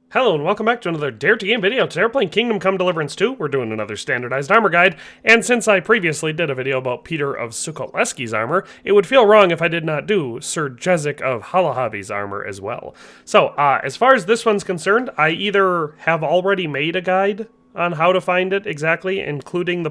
Hello and welcome back to another Dare to Game video. Today we're playing Kingdom Come Deliverance 2. We're doing another standardized armor guide, and since I previously did a video about Peter of Sukhotleski's armor, it would feel wrong if I did not do Sir Jezhek of Holohlavy's armor as well. So, as far as this one's concerned, I either have already made a guide on how to find it exactly, including the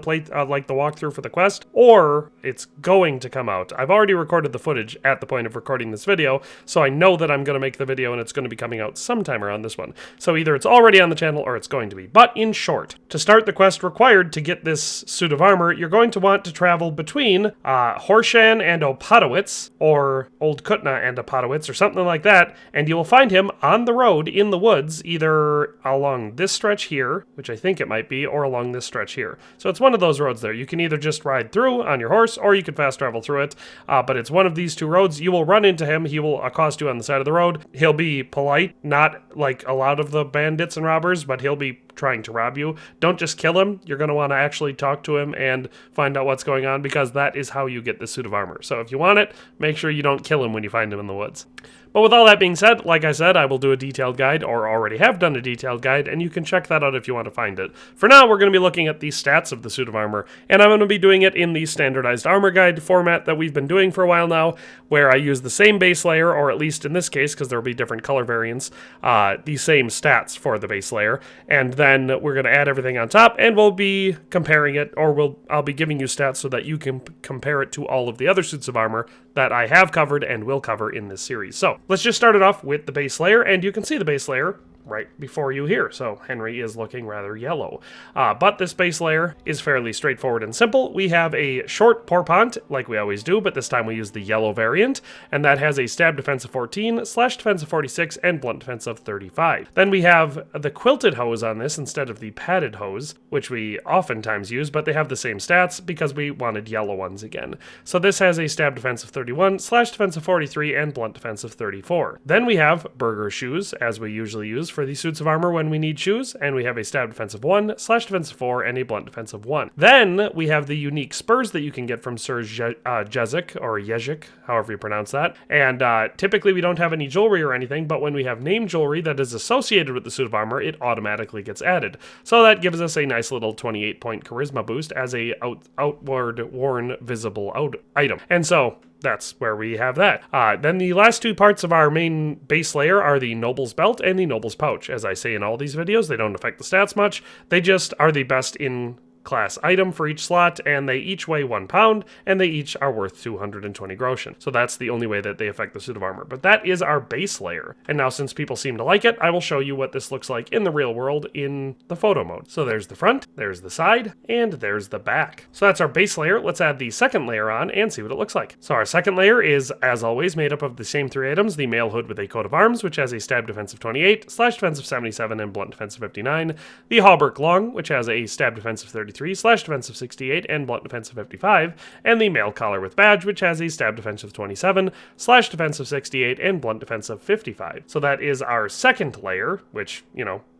like the walkthrough for the quest, or it's going to come out. I've already recorded the footage at the point of recording this video, so I know that I'm going to make the video and it's going to be coming out sometime around this one. So either it's already on the channel or it's going to be. But in short, to start the quest required to get this suit of armor, you're going to want to travel between Groschen and Opatowitz, or Old Kutna and Opatowitz, or something like that, and you will find him on the road in the woods, either along this stretch here, which I think it might be, or along this stretch here. So it's one of those roads there. You can either just ride through on your horse, or you can fast travel through it, but it's one of these two roads. You will run into him. He will accost you on the side of the road. He'll be polite, not like a lot of the bandits and robbers, but he'll be trying to rob you. Don't just kill him. You're going to want to actually talk to him and find out what's going on, because that is how you get the suit of armor. So if you want it, make sure you don't kill him when you find him in the woods. But with all that being said, like I said, I will do a detailed guide, or already have done a detailed guide, and you can check that out if you want to find it. For now, we're going to be looking at the stats of the suit of armor, and I'm going to be doing it in the standardized armor guide format that we've been doing for a while now, where I use the same base layer, or at least in this case, because there will be different color variants, the same stats for the base layer, and then we're going to add everything on top, and we'll be comparing it, or I'll be giving you stats so that you can compare it to all of the other suits of armor that I have covered and will cover in this series. So let's just start it off with the base layer, and you can see the base layer right before you here. So Henry is looking rather yellow. But this base layer is fairly straightforward and simple. We have a short pourpont, like we always do, but this time we use the yellow variant, and that has a stab defense of 14, slash defense of 46, and blunt defense of 35. Then we have the quilted hose on this instead of the padded hose, which we oftentimes use, but they have the same stats because we wanted yellow ones again. So this has a stab defense of 31, slash defense of 43, and blunt defense of 34. Then we have burger shoes, as we usually use for the suits of armor when we need shoes, and we have a stab defense of 1, slash defense of 4, and a blunt defense of 1. Then we have the unique spurs that you can get from Sir Jezhek, or Jezhek, however you pronounce that. And typically we don't have any jewelry or anything, but when we have name jewelry that is associated with the suit of armor, it automatically gets added. So that gives us a nice little 28-point charisma boost as a outward worn visible item. And so that's where we have that. Then the last two parts of our main base layer are the Noble's Belt and the Noble's Pouch. As I say in all these videos, they don't affect the stats much. They just are the best in class item for each slot, and they each weigh 1 pound, and they each are worth 220 Groschen. So that's the only way that they affect the suit of armor. But that is our base layer. And now, since people seem to like it, I will show you what this looks like in the real world in the photo mode. So there's the front, there's the side, and there's the back. So that's our base layer. Let's add the second layer on and see what it looks like. So our second layer is, as always, made up of the same 3 items: the mail hood with a coat of arms, which has a stab defense of 28, slash defense of 77, and blunt defense of 59. The hauberk long, which has a stab defense of 33, slash defense of 68, and blunt defense of 55, and the mail collar with badge, which has a stab defense of 27, slash defense of 68, and blunt defense of 55. So that is our second layer, which,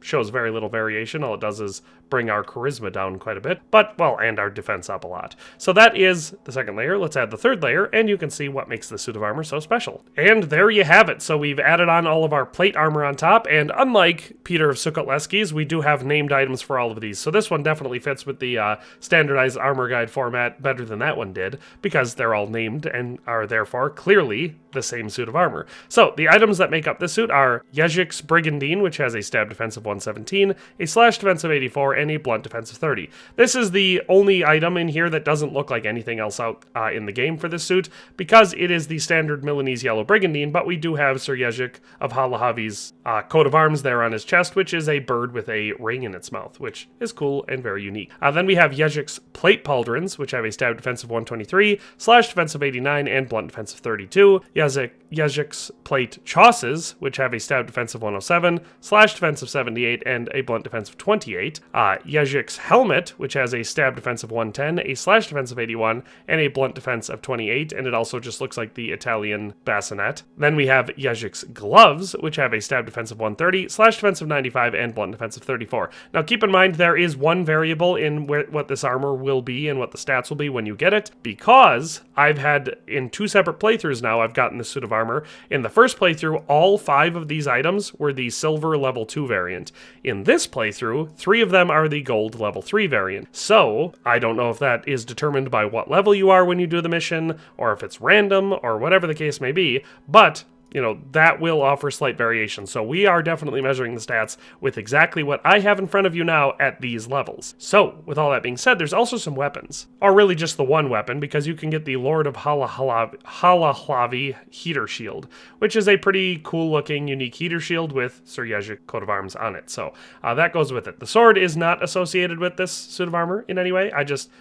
shows very little variation. All it does is bring our charisma down quite a bit, and our defense up a lot. So that is the second layer. Let's add the third layer, and you can see what makes the suit of armor so special. And there you have it. So we've added on all of our plate armor on top, and unlike Peter of Sukhotleski's, we do have named items for all of these. So this one definitely fits with the standardized armor guide format better than that one did, because they're all named and are therefore clearly the same suit of armor. So the items that make up this suit are Jezhek's Brigandine, which has a stab defense of 117, a slash defense of 84, and a blunt defense of 30. This is the only item in here that doesn't look like anything else out in the game for this suit, because it is the standard Milanese yellow Brigandine, but we do have Sir Jezhek of Holohlavy's coat of arms there on his chest, which is a bird with a ring in its mouth, which is cool and very unique. Then we have Jezhek's plate pauldrons, which have a stab defense of 123, slash defense of 89, and blunt defense of 32. Jezhek's plate chausses, which have a stab defense of 107, slash defense of 78, and a blunt defense of 28. Jezhek's helmet, which has a stab defense of 110, a slash defense of 81, and a blunt defense of 28, and it also just looks like the Italian bassinet. Then we have Jezhek's gloves, which have a stab defense of 130, slash defense of 95, and blunt defense of 34. Now keep in mind there is one variable in what this armor will be and what the stats will be when you get it, because I've had, in 2 separate playthroughs now, I've gotten the suit of armor. In the first playthrough, all 5 of these items were the silver level 2 variant. In this playthrough, 3 of them are the gold level 3 variant. So, I don't know if that is determined by what level you are when you do the mission, or if it's random, or whatever the case may be, but you know, that will offer slight variation. So we are definitely measuring the stats with exactly what I have in front of you now at these levels. So, with all that being said, there's also some weapons. Or really just the one weapon, because you can get the Lord of Holohlavy heater shield, which is a pretty cool looking, unique heater shield with Sir Jezhek coat of arms on it. So, that goes with it. The sword is not associated with this suit of armor in any way.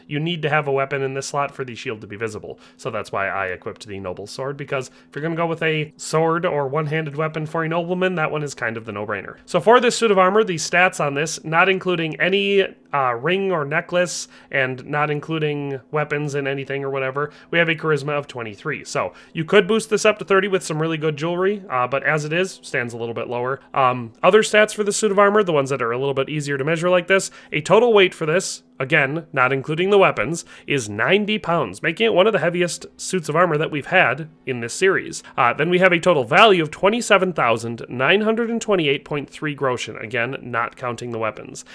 You need to have a weapon in this slot for the shield to be visible. So that's why I equipped the noble sword, because if you're going to go with a sword or one-handed weapon for a nobleman, that one is kind of the no-brainer. So for this suit of armor, the stats on this, not including any ring or necklace, and not including weapons and anything or whatever, we have a charisma of 23. So you could boost this up to 30 with some really good jewelry, but as it is, stands a little bit lower. Other stats for the suit of armor, the ones that are a little bit easier to measure like this, a total weight for this, again, not including the weapons, is 90 pounds, making it one of the heaviest suits of armor that we've had in this series. Then we have a total value of 27,928.3 Groschen, again, not counting the weapons.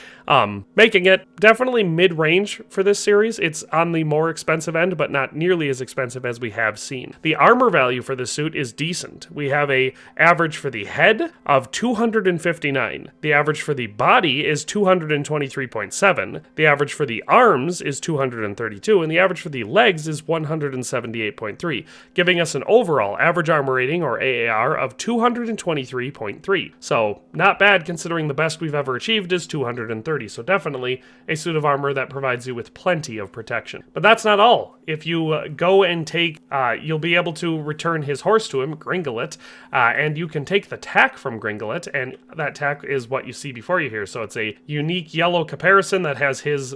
Making it definitely mid-range for this series. It's on the more expensive end, but not nearly as expensive as we have seen. The armor value for this suit is decent. We have a average for the head of 259. The average for the body is 223.7. The average for the arms is 232, and the average for the legs is 178.3, giving us an overall average armor rating, or AAR, of 223.3. So, not bad considering the best we've ever achieved is 230, so definitely a suit of armor that provides you with plenty of protection. But that's not all. If you go and take, you'll be able to return his horse to him, Gringolet, and you can take the tack from Gringolet, and that tack is what you see before you here. So it's a unique yellow caparison that has his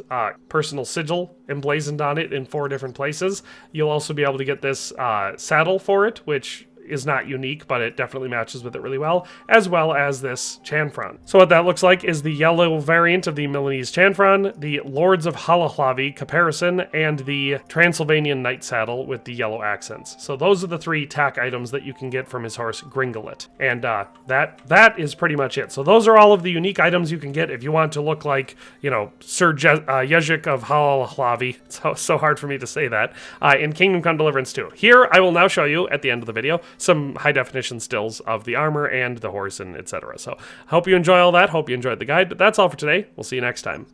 personal sigil emblazoned on it in 4 different places. You'll also be able to get this saddle for it, which is not unique, but it definitely matches with it really well as this chanfron. So what that looks like is the yellow variant of the Milanese chanfron, the Lords of Holohlavy caparison, and the Transylvanian knight saddle with the yellow accents. So those are the 3 tack items that you can get from his horse Gringolet. And that is pretty much it. So those are all of the unique items you can get if you want to look like, you know, Sir Jezhek of Holohlavy. It's so hard for me to say that. In Kingdom Come Deliverance 2. Here, I will now show you, at the end of the video, some high-definition stills of the armor and the horse and etc. So, hope you enjoy all that. Hope you enjoyed the guide. But that's all for today. We'll see you next time.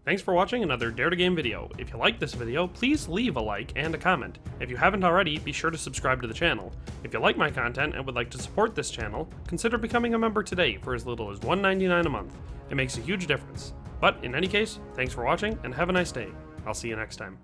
Thanks for watching another Dare to Game video. If you liked this video, please leave a like and a comment. If you haven't already, be sure to subscribe to the channel. If you like my content and would like to support this channel, consider becoming a member today for as little as $1.99 a month. It makes a huge difference. But in any case, thanks for watching and have a nice day. I'll see you next time.